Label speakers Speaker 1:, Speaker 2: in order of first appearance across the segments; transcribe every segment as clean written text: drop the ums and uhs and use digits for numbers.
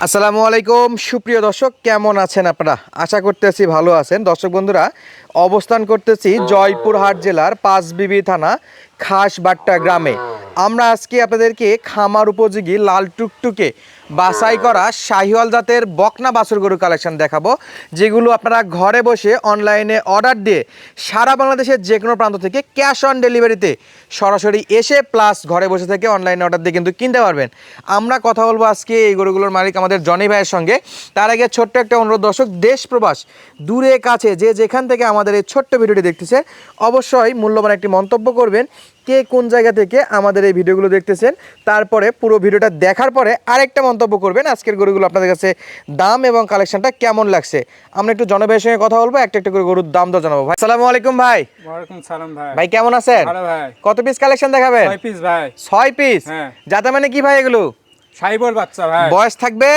Speaker 1: আসসালামু আলাইকুম সুপ্রিয় দর্শক, কেমন আছেন আপনারা? আশা করতেছি ভালো আছেন। দর্শক বন্ধুরা, অবস্থান করতেছি জয়পুরহাট জেলার পাঁচবিবি থানা খাসবাট্টা গ্রামে। আমরা আজকে আপনাদেরকে খামার উপযোগী লাল টুকটুকে বাছাই করা শাহিওয়াল জাতের বকনা বাছুর গরু কালেকশন দেখাবো, যেগুলো আপনারা ঘরে বসে অনলাইনে অর্ডার দিয়ে সারা বাংলাদেশের যে কোনো প্রান্ত থেকে ক্যাশ অন ডেলিভারিতে সরাসরি এসে প্লাস ঘরে বসে থেকে অনলাইনে অর্ডার দিয়ে কিন্তু কিনতে পারবেন। আমরা কথা বলবো আজকে এই গরুগুলোর মালিক আমাদের জনি ভাইয়ের সঙ্গে। তার আগে ছোট্ট একটা অনুরোধ, দর্শক দেশ প্রবাস দূরে কাছে যে যেখান থেকে আমাদের এই ছোট্ট ভিডিওটি দেখতেছে, অবশ্যই মূল্যবান একটি মন্তব্য করবেন কে কোন জায়গা থেকে আমাদের এই ভিডিওগুলো দেখতেছেন। তারপরে পুরো ভিডিওটা দেখার পরে আরেকটা মন্তব্য করবেন আজকের গরুগুলো আপনাদের কাছে দাম এবং কালেকশনটা কেমন লাগছে। আমরা একটু জন ভাইয়ের সঙ্গে কথা বলবো, একটা একটা করে গরুর দাম দর জানাবো। ভাই আসসালামু আলাইকুম। ভাই
Speaker 2: ওয়ালাইকুম সালাম ভাই।
Speaker 1: ভাই কেমন আছেন?
Speaker 2: ভালো ভাই।
Speaker 1: কত পিস কালেকশন দেখাবেন?
Speaker 2: 6 পিস ভাই।
Speaker 1: 6 পিস?
Speaker 2: হ্যাঁ।
Speaker 1: যাতে মানে কি ভাই এগুলো?
Speaker 2: শাহিওয়াল বাচ্চা ভাই।
Speaker 1: বয়স থাকবে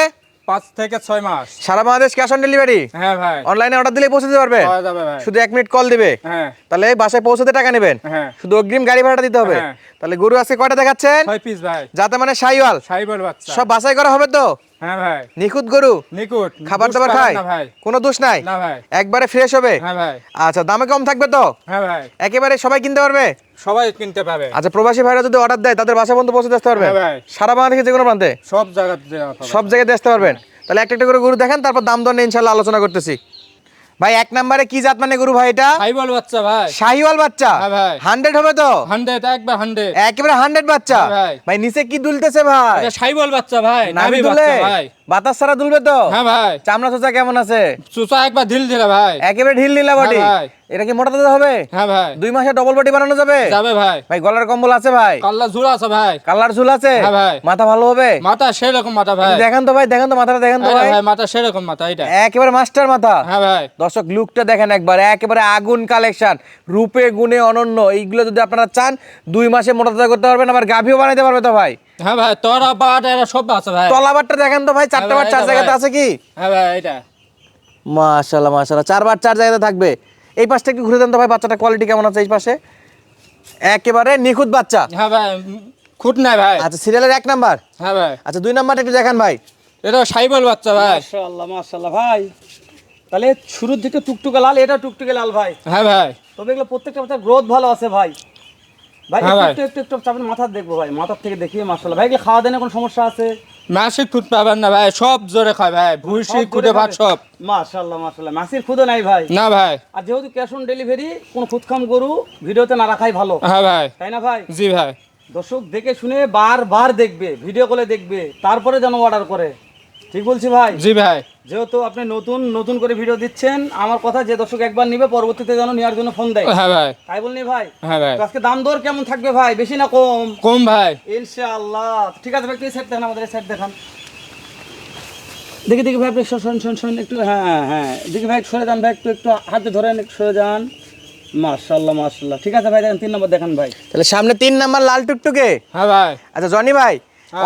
Speaker 2: 5 থেকে 6 মাস।
Speaker 1: সারা বাংলাদেশ ক্যাশ অন ডেলিভারি?
Speaker 2: হ্যাঁ ভাই।
Speaker 1: অনলাইনে অর্ডার দিলে পৌঁছে দিতে পারবে?
Speaker 2: পাওয়া যাবে ভাই।
Speaker 1: শুধু 1 মিনিট কল দিবে?
Speaker 2: হ্যাঁ।
Speaker 1: তাহলে বাসায় পৌঁছাতে টাকা নেবেন?
Speaker 2: হ্যাঁ।
Speaker 1: শুধু অগ্রিম গাড়ি ভাড়াটা দিতে হবে?
Speaker 2: হ্যাঁ।
Speaker 1: তাহলে গরু আজকে কয়টা দেখাচ্ছেন?
Speaker 2: 6 পিস ভাই।
Speaker 1: যাতে মানে শাহিওয়াল
Speaker 2: শাহিওয়াল বাচ্চা।
Speaker 1: সব বাছাই করা হবে তো?
Speaker 2: হ্যাঁ ভাই।
Speaker 1: নিখুঁত গরু?
Speaker 2: নিকুট।
Speaker 1: খাবার
Speaker 2: দুষ
Speaker 1: দাবার
Speaker 2: পাবেন
Speaker 1: খায়?
Speaker 2: না ভাই।
Speaker 1: কোনো দোষ নাই?
Speaker 2: না ভাই।
Speaker 1: একবারে ফ্রেশ হবে?
Speaker 2: হ্যাঁ ভাই।
Speaker 1: আচ্ছা, দামে কম থাকবে তো?
Speaker 2: হ্যাঁ ভাই।
Speaker 1: একেবারে সবাই কিনতে পারবে?
Speaker 2: সবাই কিনতে পাবে।
Speaker 1: আচ্ছা, প্রবাসী ভাইরা যদি অর্ডার দেয় তাদের বাসা পর্যন্ত পৌঁছে আসতে পারবে?
Speaker 2: হ্যাঁ ভাই।
Speaker 1: সারা বাংলাদেশে যে কোনো প্রান্তে
Speaker 2: সব জায়গাতে দেওয়া হবে।
Speaker 1: সব জায়গাতে আসতে পারবেন? তাহলে একটা একটা করে গরু দেখেন, তারপর দাম দর নিয়ে ইনশাআল্লাহ আলোচনা করতেছি। ভাই এক নম্বরে কি জাত মানে গরু ভাই এটা?
Speaker 2: শাহিওয়াল বাচ্চা ভাই।
Speaker 1: শাহিওয়াল বাচ্চা?
Speaker 2: হ্যাঁ ভাই।
Speaker 1: 100 হবে তো?
Speaker 2: 100 একবার 100।
Speaker 1: একেবারে 100 বাচ্চা?
Speaker 2: হ্যাঁ ভাই।
Speaker 1: ভাই নিচে কি দুলতেছে ভাই?
Speaker 2: এটা শাহিওয়াল বাচ্চা ভাই।
Speaker 1: নাভি
Speaker 2: নাভি
Speaker 1: দুলে?
Speaker 2: বাচ্চা ভাই।
Speaker 1: বাতাস ছাড়া দুলবে তো?
Speaker 2: হ্যাঁ ভাই।
Speaker 1: চামড়া চোচা কেমন আছে?
Speaker 2: চুচা একবার ঢিল দিলে ভাই।
Speaker 1: একেবারে ঢিল ঢিলা বডি?
Speaker 2: হ্যাঁ ভাই।
Speaker 1: এটা কি মোটা তাজা হবে?
Speaker 2: হ্যাঁ ভাই।
Speaker 1: 2 মাসে ডবল বডি বানানো যাবে?
Speaker 2: যাবে ভাই।
Speaker 1: ভাই গলার কম্বল আছে ভাই?
Speaker 2: কাল্লা ঝুলা আছে ভাই।
Speaker 1: কালার ঝুল আছে?
Speaker 2: হ্যাঁ ভাই।
Speaker 1: মাথা ভালো হবে?
Speaker 2: মাথা সেরকম মাথা ভাই।
Speaker 1: দেখেন তো ভাই, দেখেন তো মাথাটা, দেখেন তো
Speaker 2: আরে
Speaker 1: ভাই।
Speaker 2: ভাই মাথা সেরকম মাথা এটা।
Speaker 1: একেবারে মাস্টার মাথা।
Speaker 2: হ্যাঁ ভাই।
Speaker 1: দর্শক লুকটা দেখেন একবার, একেবারে আগুন কালেকশন, রূপে গুণে অনন্য। এইগুলো যদি আপনারা চান 2 মাসে মোটা তাজা করতে পারবেন, আবার গাভিও বানাইতে পারবে তো ভাই।
Speaker 2: হ্যাঁ ভাই, তোরা বাট এরা সব আছে ভাই।
Speaker 1: তলাবারটা দেখেন তো ভাই, 4টা বার 4 জায়গাতে আছে কি?
Speaker 2: হ্যাঁ ভাই এটা।
Speaker 1: মাশাআল্লাহ মাশাআল্লাহ, 4 বার 4 জায়গাতে থাকবে। এই পাশটা একটু ঘুরে দেন তো ভাই, বাচ্চাটা কোয়ালিটি কেমন আছে এই পাশে? একেবারে নিখুঁত বাচ্চা।
Speaker 2: হ্যাঁ ভাই, খুঁট নাই ভাই।
Speaker 1: আচ্ছা, সিরিয়ালের 1 নাম্বার।
Speaker 2: হ্যাঁ ভাই।
Speaker 1: আচ্ছা, 2 নাম্বারটা একটু দেখান ভাই।
Speaker 2: এটা শাহিওয়াল বাচ্চা ভাই।
Speaker 3: মাশাআল্লাহ মাশাআল্লাহ ভাই। তাহলে শুরুর দিকে টুকটুকে লাল, এটা টুকটুকে লাল ভাই।
Speaker 2: হ্যাঁ ভাই।
Speaker 3: তবে এগুলো প্রত্যেকটা বাচ্চার গ্রোথ ভালো আছে ভাই। ভাই
Speaker 2: হ্যাঁ ভাই।
Speaker 3: একটু একটু একটু চাপেন, মাথার দেখবো ভাই, মাথার থেকে দেখিয়ে মাশাআল্লাহ। ভাই এগুলো খাওয়া দাওয়া কোনো সমস্যা আছে?
Speaker 2: মাসিক খুঁট পাবেন না ভাই, সব জোরে খায় ভাই, ভুসি খুঁটে ভাত সব।
Speaker 3: মাশাআল্লাহ মাশাআল্লাহ, মাসির খুদও নাই ভাই।
Speaker 2: না ভাই।
Speaker 3: আর যেহেতু ক্যাশ অন ডেলিভারি, কোন খুদখাম গরু ভিডিওতে না রাখাই ভালো,
Speaker 2: হ্যাঁ ভাই।
Speaker 3: তাই না ভাই?
Speaker 2: জি ভাই।
Speaker 3: দর্শক দেখে শুনে বারবার দেখবে, ভিডিও কলে দেখবে, তারপরে যেন অর্ডার করে। ঠিক বলছি ভাই?
Speaker 2: জি ভাই।
Speaker 3: যেহেতু আপনি নতুন নতুন করে ভিডিও দিচ্ছেন, আমার কথা যে দর্শক একবার নিবে পরবর্তীতে যেন নেওয়ার জন্য ফোন দেয়।
Speaker 2: হ্যাঁ ভাই।
Speaker 3: তাই বলনি ভাই?
Speaker 2: হ্যাঁ ভাই।
Speaker 3: তো আজকে দাম দর কেমন থাকবে ভাই, বেশি না কম?
Speaker 2: কম ভাই।
Speaker 3: ইনশাআল্লাহ। ঠিক আছে ভাই, একটু সেট দেখান, আমাদের সেট দেখান। দেখি দেখি ভাই, আপনি শোন একটু। হ্যাঁ হ্যাঁ, দেখি ভাই সরে যান ভাই, একটু একটু হাতে ধরেন, একটু সরে যান। মাশাআল্লাহ মাশাআল্লাহ। ঠিক আছে ভাই, দেখেন 3 নম্বর দেখান ভাই।
Speaker 1: তাহলে সামনে 3 নাম্বার লাল টুকটুকে।
Speaker 2: হ্যাঁ ভাই।
Speaker 1: আচ্ছা জনি ভাই,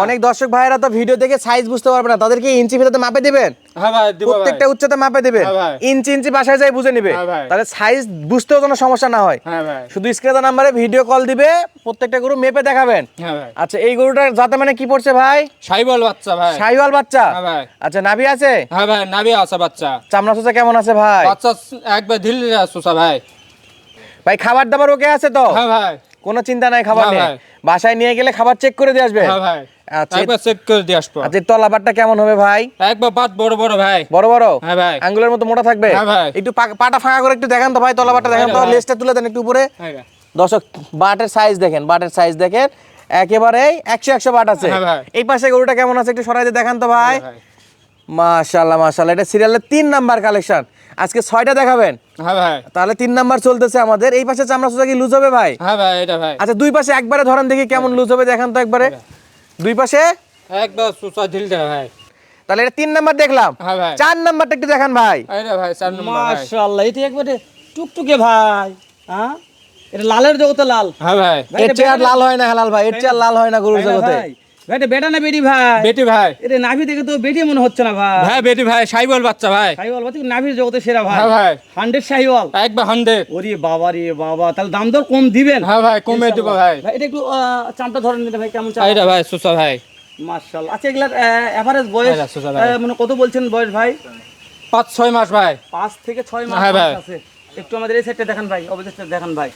Speaker 1: অনেক দর্শক ভাইয়েরা তো ভিডিও দেখে সাইজ বুঝতে পারবে না, তাদেরকে ইঞ্চি ভিতরে মাপে দিবেন?
Speaker 2: হ্যাঁ ভাই দিব ভাই।
Speaker 1: প্রত্যেকটা উচ্চতা মাপে দিবেন?
Speaker 2: হ্যাঁ ভাই।
Speaker 1: ইঞ্চি ইঞ্চি বাসায় যাই বুঝে নিবে,
Speaker 2: হ্যাঁ ভাই।
Speaker 1: তাহলে সাইজ বুঝতেও কোনো সমস্যা না হয়।
Speaker 2: হ্যাঁ ভাই।
Speaker 1: শুধু স্ক্রিনে নাম্বারে ভিডিও কল দিবে, প্রত্যেকটা গরু মেপে দেখাবেন।
Speaker 2: হ্যাঁ ভাই।
Speaker 1: আচ্ছা, এই গরুটার জাতে মানে কি পড়ছে ভাই?
Speaker 2: শাহিওয়াল বাচ্চা ভাই।
Speaker 1: শাহিওয়াল বাচ্চা?
Speaker 2: হ্যাঁ ভাই।
Speaker 1: আচ্ছা, নাভি আছে?
Speaker 2: হ্যাঁ ভাই, নাভি আছে বাচ্চা।
Speaker 1: চামড়া চোচা কেমন আছে ভাই?
Speaker 2: বাচ্চা একবার ঢিল দিলে সুসা ভাই।
Speaker 1: ভাই খাবার দাবার ওকে আছে তো?
Speaker 2: হ্যাঁ ভাই।
Speaker 1: কোনো চিন্তা নাই খাবার
Speaker 2: না
Speaker 1: নিয়ে?
Speaker 2: ভাই।
Speaker 1: বাসায় নিয়ে গেলে খাবার চেক করে দিয়ে আসবে?
Speaker 2: হ্যাঁ ভাই।
Speaker 1: আচ্ছা,
Speaker 2: একবার চেক করে দিয়ে আসবো।
Speaker 1: আচ্ছা তলাবারটা কেমন হবে ভাই?
Speaker 2: একবার বাট বড় বড় ভাই।
Speaker 1: বড় বড়?
Speaker 2: হ্যাঁ ভাই।
Speaker 1: আঙ্গুলের মতো মোটা থাকবে?
Speaker 2: হ্যাঁ ভাই।
Speaker 1: একটু পাটা ফাঁকা করে একটু দেখান তো ভাই, তলাবারটা দেখেন তো,
Speaker 2: হ্যাঁ ভাই।
Speaker 1: লেজটা তুলে দেন একটু উপরে।
Speaker 2: হ্যাঁ ভাই।
Speaker 1: দর্শক বাটের সাইজ দেখেন, বাটের সাইজ দেখেন, একেবারে 100 বাট আছে।
Speaker 2: হ্যাঁ ভাই।
Speaker 1: এই পাশে গরুটা কেমন আছে একটু সরাই দিয়ে দেখান তো ভাই।
Speaker 2: হ্যাঁ ভাই।
Speaker 1: মাশাআল্লাহ মাশাআল্লাহ, এটা সিরিয়ালের 3 নাম্বার কালেকশন, আজকে 6টা দেখাবেন।
Speaker 2: হ্যাঁ ভাই।
Speaker 1: তাহলে 3 নাম্বার চলতেছে আমাদের। এই পাশে চামড়া সোজা কি লুজ হবে ভাই?
Speaker 2: হ্যাঁ ভাই এটা ভাই।
Speaker 1: আচ্ছা, দুই পাশে একবারে ধরেন দেখি কেমন লুজ হবে, দেখান তো একবারে দুই পাশে।
Speaker 2: একবার সুসা ঢিল দেয় ভাই।
Speaker 1: তাহলে এটা 3 নাম্বার দেখলাম।
Speaker 2: হ্যাঁ ভাই।
Speaker 1: 4 নাম্বারটা একটু দেখান ভাই।
Speaker 2: এটা ভাই 4 নম্বর ভাই।
Speaker 3: মাশাআল্লাহ, এটা একবারে টুকটুকে ভাই। হ্যাঁ, এটা লালের জগতে লাল।
Speaker 2: হ্যাঁ ভাই।
Speaker 1: এর চেয়ে আর লাল হয় না হেলাল ভাই, এর চেয়ে আর লাল হয় না গরুর
Speaker 3: তাই না
Speaker 1: জগতে।
Speaker 3: ভাই? ভাই এটা বেটা না বেটি ভাই?
Speaker 2: বেটি ভাই।
Speaker 3: এটা নাভি দেখে তো বেটি মনে হচ্ছে না ভাই।
Speaker 2: ভাই বেটি ভাই, শাহিওয়াল বাচ্চা ভাই।
Speaker 3: শাহিওয়াল বাচ্চা নাভির জগতে সেরা ভাই।
Speaker 2: হ্যাঁ ভাই।
Speaker 3: 100 শাহিওয়াল।
Speaker 2: একবার 100।
Speaker 3: ওরে বাবা রে বাবা, তাহলে দাম দর কম দিবেন?
Speaker 2: হ্যাঁ ভাই, কমে দিব ভাই।
Speaker 3: ভাই এটা একটু চামটা ধরেন নিতে ভাই, কেমন চাম?
Speaker 2: এটা ভাই সুসা ভাই।
Speaker 3: মাশাআল্লাহ। আচ্ছা এগুলার এভারেজ বয়স
Speaker 2: আচ্ছা, সোজা ভাই।
Speaker 3: মানে কত বলছেন বয়স ভাই?
Speaker 2: 5-6 মাস ভাই।
Speaker 3: 5 থেকে 6 মাস
Speaker 2: হ্যাঁ ভাই।
Speaker 3: বয়স আছে। একটু আমাদের এই সাইডটা দেখান ভাই, অপোজিটটা দেখান ভাই।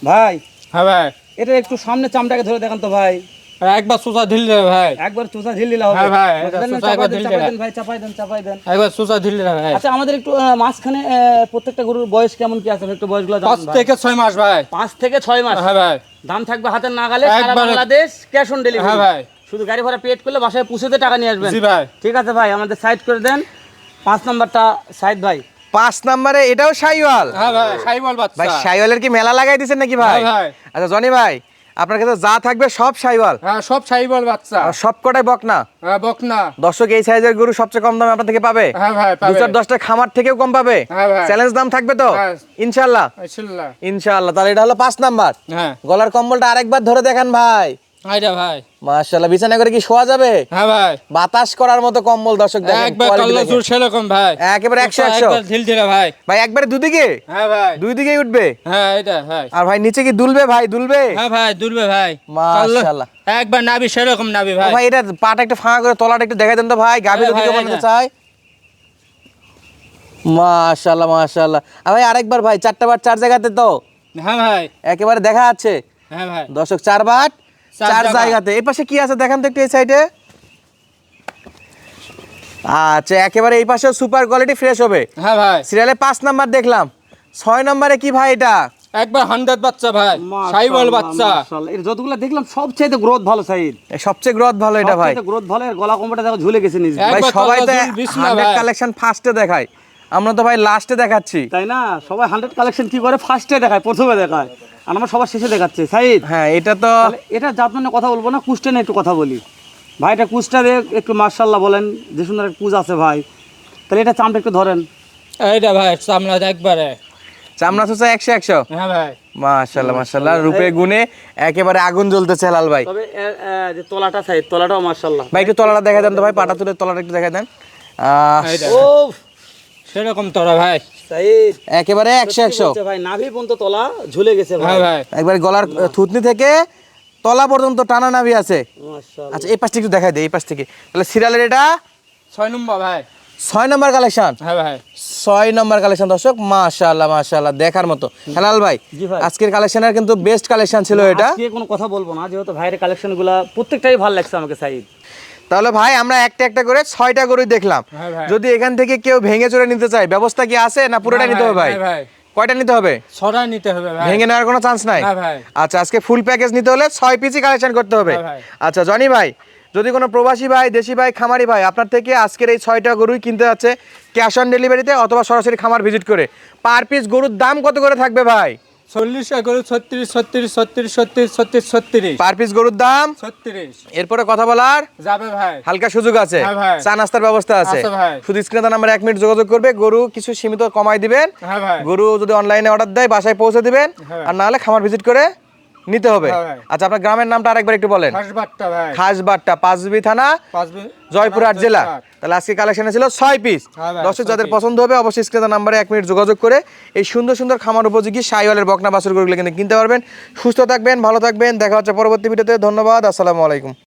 Speaker 3: ভাই
Speaker 2: হ্যাঁ ভাই,
Speaker 3: এটা একটু সামনে চামড়াকে ধরে দেখান তো ভাই।
Speaker 2: একবার সোজা ঢিল দেবে ভাই,
Speaker 3: একবার চোষা ঢিল দিলা হবে।
Speaker 2: হ্যাঁ ভাই, এটা
Speaker 3: দেন না,
Speaker 2: চোষা একবার ঢিল
Speaker 3: চাপাই
Speaker 2: দেন।
Speaker 3: দেন ভাই, চাপাই দেন।
Speaker 2: একবার সোজা ঢিল দেবে ভাই।
Speaker 3: আচ্ছা আমাদের একটু মাঝখানে প্রত্যেকটা গরুর বয়স কেমন কি আছে একটু বয়সগুলো জানান
Speaker 2: 5
Speaker 3: ভাই।
Speaker 2: থেকে 6 মাস ভাই।
Speaker 3: 5 থেকে 6 মাস।
Speaker 2: হ্যাঁ ভাই,
Speaker 3: দাম থাকবে হাতের নাগালে, সারা
Speaker 2: একবারে।
Speaker 3: Bangladesh cash on delivery.
Speaker 2: হ্যাঁ ভাই।
Speaker 3: শুধু গাড়ি ভাড়া পেড করলে বাসায় পৌঁছতে টাকা নিয়ে আসবেন।
Speaker 2: জি ভাই।
Speaker 3: ঠিক আছে ভাই, আমাদের সাইড করে দেন। 5 নাম্বারটা সাইড ভাই।
Speaker 1: 5 নম্বরে এটাও শাইওয়াল।
Speaker 2: হ্যাঁ ভাই, শাইওয়াল
Speaker 1: ভাই
Speaker 2: বাচ্চা।
Speaker 1: শাইওয়ালের কি মেলা লাগাই দিছেন নাকি ভাই?
Speaker 2: হ্যাঁ ভাই।
Speaker 1: আচ্ছা জনি ভাই, আপনার কাছে যা থাকবে সব শাইওয়াল,
Speaker 2: হ্যাঁ, সব শাইওয়াল বাচ্চা।
Speaker 1: আর সব কটাই বকনা।
Speaker 2: হ্যাঁ, বকনা।
Speaker 1: দর্শক এই সাইজের গরু সবচেয়ে কম দামে আপনার থেকে পাবে।
Speaker 2: হ্যাঁ ভাই, পাবে।
Speaker 1: 2-4-10টা খামার থেকেও কম পাবে।
Speaker 2: হ্যাঁ ভাই।
Speaker 1: চ্যালেঞ্জ দাম থাকবে তো
Speaker 2: হ্যাঁ।
Speaker 1: ইনশাআল্লাহ।
Speaker 2: আইছিল্লা।
Speaker 1: ইনশাআল্লাহ। তাহলে এটা হলো 5 নাম্বার।
Speaker 2: হ্যাঁ,
Speaker 1: গলার কম্বলটা আরেকবার ধরে দেখান ভাই।
Speaker 2: আইডা ভাই।
Speaker 1: মাশাআল্লাহ, বিছানা করে কি শোয়া যাবে?
Speaker 2: হ্যাঁ ভাই,
Speaker 1: বাতাস করার মতো কম্বল দর্শক দেখেন।
Speaker 2: একবার
Speaker 1: quality
Speaker 2: কাল্লা
Speaker 1: দেখেন।
Speaker 2: জোর সেরকম ভাই।
Speaker 1: একেবারে 100
Speaker 2: একবার ঢিল দিলে ভাই।
Speaker 1: ভাই একবারে দুদিকে,
Speaker 2: হ্যাঁ ভাই।
Speaker 1: দুই দিকেই উঠবে।
Speaker 2: হ্যাঁ, এটা ভাই।
Speaker 1: আর ভাই নিচে কি দুলবে ভাই? দুলবে।
Speaker 2: হ্যাঁ ভাই, দুলবে ভাই।
Speaker 1: মাশাআল্লাহ।
Speaker 2: একবার নাবি সেরকম নাবি
Speaker 1: ও
Speaker 2: ভাই।
Speaker 1: ভাই এটা পাটা একটু ফাঁকা করে তলাটা একটু দেখাই দেন তো ভাই, গাভীর
Speaker 2: হ্যাঁ
Speaker 1: দিকে
Speaker 2: ভাই,
Speaker 1: বানাতে
Speaker 2: এটা।
Speaker 1: চাই। মাশাআল্লাহ। আর ভাই আরেকবার ভাই, 4টা বার 4 জায়গাতে তো
Speaker 2: হ্যাঁ ভাই।
Speaker 1: একেবারে দেখা যাচ্ছে।
Speaker 2: হ্যাঁ ভাই।
Speaker 1: দর্শক 4 বার
Speaker 2: 4
Speaker 1: 4
Speaker 2: জায়গা।
Speaker 1: জায়গাতে। এই পাশে কি আছে দেখান তো একটু এই সাইডে। আচ্ছা একেবারে এই পাশেও সুপার কোয়ালিটি ফ্রেশ হবে।
Speaker 2: হ্যাঁ ভাই,
Speaker 1: সিরিয়ালে 5 নাম্বার দেখলাম। 6 নম্বরে কি ভাই এটা?
Speaker 2: একবার 100 বাচ্চা ভাই, শাইওয়াল বাচ্চা।
Speaker 3: মাশাআল্লাহ। এর যতগুলো দেখলাম সবচেয়ে গ্রোথ ভালো সাইড।
Speaker 1: সবচেয়ে গ্রোথ ভালো এটা ভাই।
Speaker 3: সবচেয়ে গ্রোথ ভালো, এর গলা কম্বলটা দেখো ঝুলে গেছে নিচে।
Speaker 2: এক-
Speaker 1: ভাই
Speaker 2: একবার
Speaker 1: সবাই তো
Speaker 2: তলা জুল বিছনা
Speaker 1: 100
Speaker 2: ভাই।
Speaker 1: কালেকশন ফার্স্টে দেখায়, আমরা তো ভাই লাস্টে দেখাচ্ছি।
Speaker 3: তাই না? সবাই 100 কালেকশন কি করে ফার্স্টে দেখায়, প্রথমে দেখায়, আর আমরা সবার শেষে দেখাচ্ছি সাইড।
Speaker 1: হ্যাঁ এটা তো
Speaker 3: তাহলে এটা জাত মানে কথা বলবো না, কুষ্টা নিয়ে একটু কথা বলি ভাই। এটা কুষ্টা দিয়ে একটু মাশাআল্লাহ বলেন, যে সুন্দর একটা কুজ আছে ভাই। তাহলে এটা চামটা একটু ধরেন।
Speaker 2: এইটা ভাই চামড়া একবারে।
Speaker 1: চামড়া চোষা 100।
Speaker 2: হ্যাঁ ভাই।
Speaker 1: মাশাআল্লাহ রূপে গুণে একেবারে আগুন জ্বলতেছে লাল ভাই।
Speaker 3: তবে যে তলাটা সাইড, তলাটাও মাশাআল্লাহ।
Speaker 1: ভাই একটু তলাটা দেখাই দেন তো ভাই, পাটা তুলে তলাটা একটু দেখাই দেন।
Speaker 2: এইটা
Speaker 3: ও
Speaker 2: সেরকম তোরা ভাই।
Speaker 3: সাইড
Speaker 1: একেবারে 100।
Speaker 3: ভাই, নাভি পর্যন্ত তলা ঝুলে গেছে ভাই।
Speaker 2: হ্যাঁ ভাই।
Speaker 1: একবার গলার থুতনি থেকে তলা পর্যন্ত টানা নাভি আছে।
Speaker 3: মাশাআল্লাহ।
Speaker 1: আচ্ছা এই পাশটা একটু দেখাই দেই, এই পাশ থেকে। তাহলে সিরিয়ালের এটা
Speaker 2: 6 নম্বর ভাই।
Speaker 1: 6 নম্বর কালেকশন।
Speaker 2: হ্যাঁ ভাই।
Speaker 1: 6 নম্বর কালেকশন দর্শক, মাশাআল্লাহ দেখার মতো। হেলাল ভাই
Speaker 3: জি ভাই।
Speaker 1: আজকের কালেকশনের কিন্তু বেস্ট কালেকশন ছিল এটা।
Speaker 3: আজকে কোনো কথা বলবো না, যেহেতু ভাইয়ের কালেকশনগুলো প্রত্যেকটাই ভালো লাগছে আমাকে সাইড।
Speaker 1: তাহলে ভাই আমরা একটা করে 6টা গরুই দেখলাম।
Speaker 2: হ্যাঁ ভাই।
Speaker 1: যদি এখান থেকে কেউ ভেঙে চড়ে নিতে চায়, ব্যবস্থা কি আছে না পুরোটা নিতে হবে ভাই?
Speaker 2: হ্যাঁ ভাই।
Speaker 1: কয়টা নিতে হবে?
Speaker 2: ছড়া নিতে হবে ভাই।
Speaker 1: ভেঙে নেওয়ার কোনো চান্স নাই?
Speaker 2: না ভাই।
Speaker 1: আচ্ছা আজকে ফুল প্যাকেজ নিতে হলে 6 পিসই কালেকশন করতে হবে।
Speaker 2: হ্যাঁ ভাই।
Speaker 1: আচ্ছা জনি ভাই, যদি কোনো প্রবাসী ভাই, দেশি ভাই, খামারি ভাই আপনার থেকে আজকের এই 6টা গরুই কিনতে যাচ্ছে ক্যাশ অন ডেলিভারিতে অথবা সরাসরি খামার ভিজিট করে, পার পিস গরুর দাম কত করে থাকবে ভাই?
Speaker 2: 40 করে 36
Speaker 1: পার পিস গরুর দাম
Speaker 2: 36
Speaker 1: এরপরে কথা বলার
Speaker 2: যাবে ভাই।
Speaker 1: হালকা সুযোগ আছে,
Speaker 2: হ্যাঁ ভাই।
Speaker 1: চা নাস্তার ব্যবস্থা আছে।
Speaker 2: আছে ভাই।
Speaker 1: শুধু স্ক্রিনে নাম্বার 1 মিনিট যোগাযোগ করবে, গরু কিছু সীমিত কমাই দিবেন।
Speaker 2: হ্যাঁ ভাই।
Speaker 1: গরু যদি অনলাইনে অর্ডার দেয় বাসায় পৌঁছে দিবেন,
Speaker 2: হ্যাঁ।
Speaker 1: আর না হলে খামার ভিজিট করে নিতে হবে।
Speaker 2: হ্যাঁ ভাই।
Speaker 1: আচ্ছা আপনার গ্রামের নামটা আরেকবার একটু বলেন।
Speaker 2: হাসবাট্টা ভাই।
Speaker 1: খাসবাট্টা, পাঁচবি থানা,
Speaker 2: পাঁচবি
Speaker 1: জয়পুরহাট জেলা। তাহলে আজকে কালেকশনে ছিল 6 পিস।
Speaker 2: হ্যাঁ ভাই,
Speaker 1: দর্শক
Speaker 2: 6
Speaker 1: যাদের
Speaker 2: পিস।
Speaker 1: পছন্দ হবে অবশ্যই স্ক্রিনে নাম্বারে 1 মিনিট যোগাযোগ করে এই সুন্দর সুন্দর খামার উপযোগী শাইওয়ালের বকনা বাছুর গরুগুলো কিন্তু কিনতে পারবেন। সুস্থ থাকবেন, ভালো থাকবেন, দেখা হচ্ছে পরবর্তী ভিডিওতে। ধন্যবাদ, আসসালামু আলাইকুম।